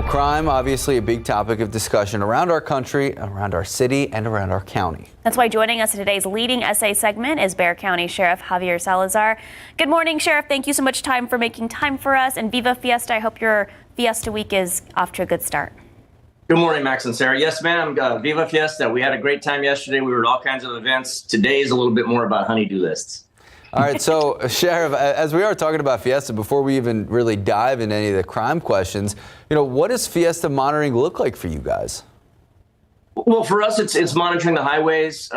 Crime, obviously a big topic of discussion around our country, around our city, and around our county. That's why joining us in today's leading essay segment is Bexar County Sheriff Javier Salazar. Good morning, Sheriff. Thank you so much for making time for us. And Viva Fiesta. I hope your Fiesta week is off to a good start. Good morning, Max and Sarah. Yes, ma'am. Viva Fiesta. We had a great time yesterday. We were at all kinds of events. Today is a little bit more about honey-do lists. All right, so Sheriff, as we are talking about Fiesta, before we even really dive into any of the crime questions, what does Fiesta monitoring look like for you guys? Well, for us, it's monitoring the highways.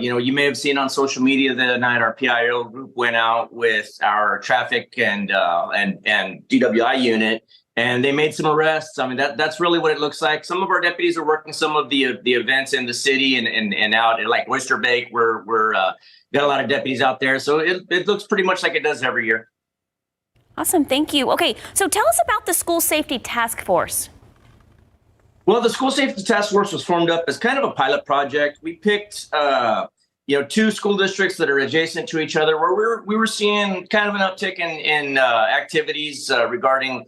You may have seen on social media the other night our PIO group went out with our traffic and DWI unit, and they made some arrests. I mean, that's really what it looks like. Some of our deputies are working some of the events in the city and out like Oyster Bake. We're got a lot of deputies out there, so it looks pretty much like it does every year. Awesome, thank you. Okay, so tell us about the School Safety Task Force. Well, the School Safety Task Force was formed up as kind of a pilot project. We picked, two school districts that are adjacent to each other, where we were seeing kind of an uptick in activities regarding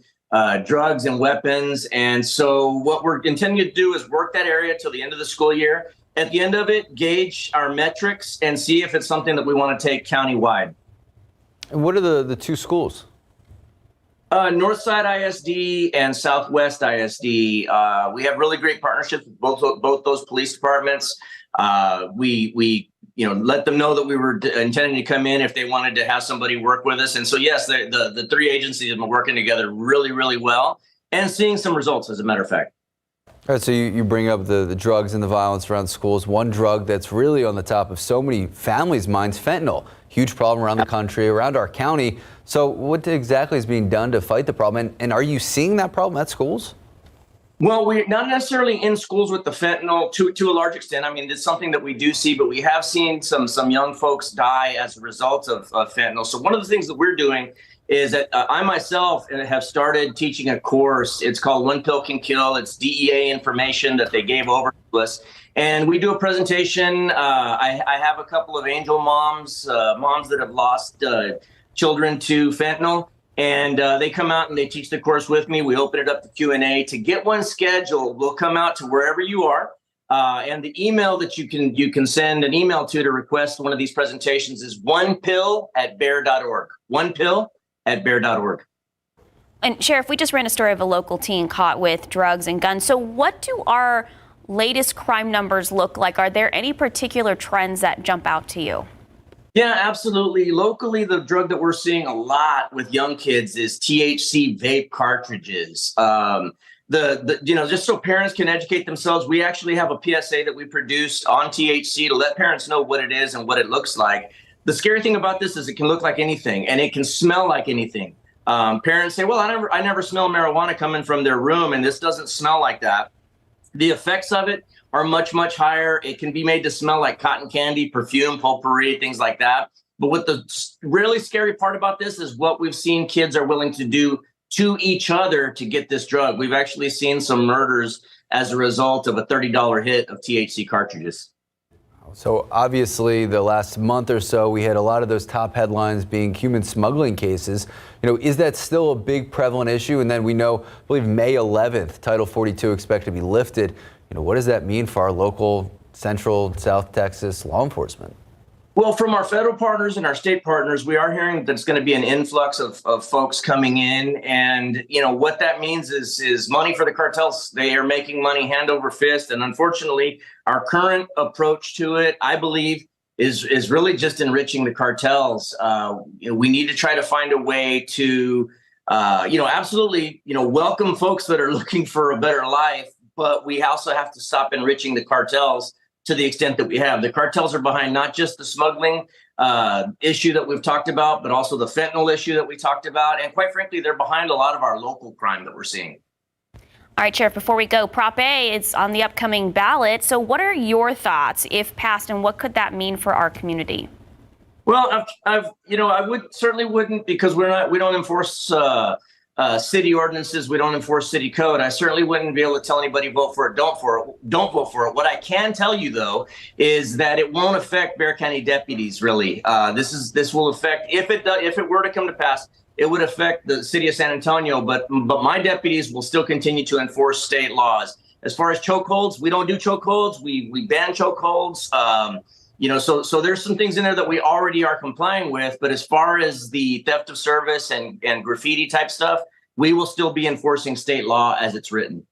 drugs and weapons. And so what we're intending to do is work that area till the end of the school year. At the end of it, gauge our metrics and see if it's something that we want to take countywide. And what are the two schools? Northside ISD and Southwest ISD. We have really great partnerships with both those police departments. We let them know that we were intending to come in if they wanted to have somebody work with us. And so, yes, the three agencies have been working together really, really well and seeing some results, as a matter of fact. All right, so you bring up the drugs and the violence around schools. One drug that's really on the top of so many families' minds, fentanyl. Huge problem around the country, around our county. So what exactly is being done to fight the problem? And are you seeing that problem at schools? Well, we're not necessarily in schools with the fentanyl to a large extent. I mean, it's something that we do see, but we have seen some young folks die as a result of fentanyl. So one of the things that we're doing is that I myself have started teaching a course. It's called One Pill Can Kill. It's DEA information that they gave over to us. And we do a presentation. I have a couple of angel moms that have lost children to fentanyl. And they come out and they teach the course with me. We open it up to Q&A. To get one scheduled, we'll come out to wherever you are. And the email that you can send an email to request one of these presentations is onepill@bear.org. onepill@bear.org. And Sheriff, we just ran a story of a local teen caught with drugs and guns. So what do our latest crime numbers look like? Are there any particular trends that jump out to you? Yeah, absolutely. Locally, the drug that we're seeing a lot with young kids is THC vape cartridges. Just so parents can educate themselves, we actually have a PSA that we produced on THC to let parents know what it is and what it looks like. The scary thing about this is it can look like anything and it can smell like anything. Parents say, well, I never smell marijuana coming from their room, and this doesn't smell like that. The effects of it are much, much higher. It can be made to smell like cotton candy, perfume, potpourri, things like that. But what the really scary part about this is what we've seen kids are willing to do to each other to get this drug. We've actually seen some murders as a result of a $30 hit of THC cartridges. So obviously the last month or so, we had a lot of those top headlines being human smuggling cases. Is that still a big prevalent issue? And then we know, I believe May 11th, Title 42 expected to be lifted. What does that mean for our local Central, South Texas law enforcement? Well, from our federal partners and our state partners, we are hearing that it's going to be an influx of folks coming in. And, what that means is money for the cartels. They are making money hand over fist. And unfortunately, our current approach to it, I believe, is really just enriching the cartels. We need to try to find a way to, absolutely, welcome folks that are looking for a better life. But we also have to stop enriching the cartels to the extent that we have. The cartels are behind not just the smuggling issue that we've talked about, but also the fentanyl issue that we talked about. And quite frankly, they're behind a lot of our local crime that we're seeing. All right, Sheriff, before we go, Prop A is on the upcoming ballot. So what are your thoughts if passed, and what could that mean for our community? Well, I wouldn't, because we don't enforce city ordinances. We don't enforce city code. I certainly wouldn't be able to tell anybody vote for it, don't vote for it. What I can tell you, though, is that it won't affect Bexar County deputies, really. This will affect, if it were to come to pass, it would affect the city of San Antonio, but my deputies will still continue to enforce state laws. As far as chokeholds, we don't do chokeholds. We ban chokeholds. So there's some things in there that we already are complying with. But as far as the theft of service and graffiti type stuff, we will still be enforcing state law as it's written.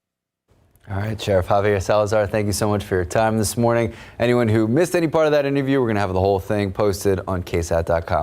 All right, Sheriff Javier Salazar, thank you so much for your time this morning. Anyone who missed any part of that interview, we're going to have the whole thing posted on ksat.com.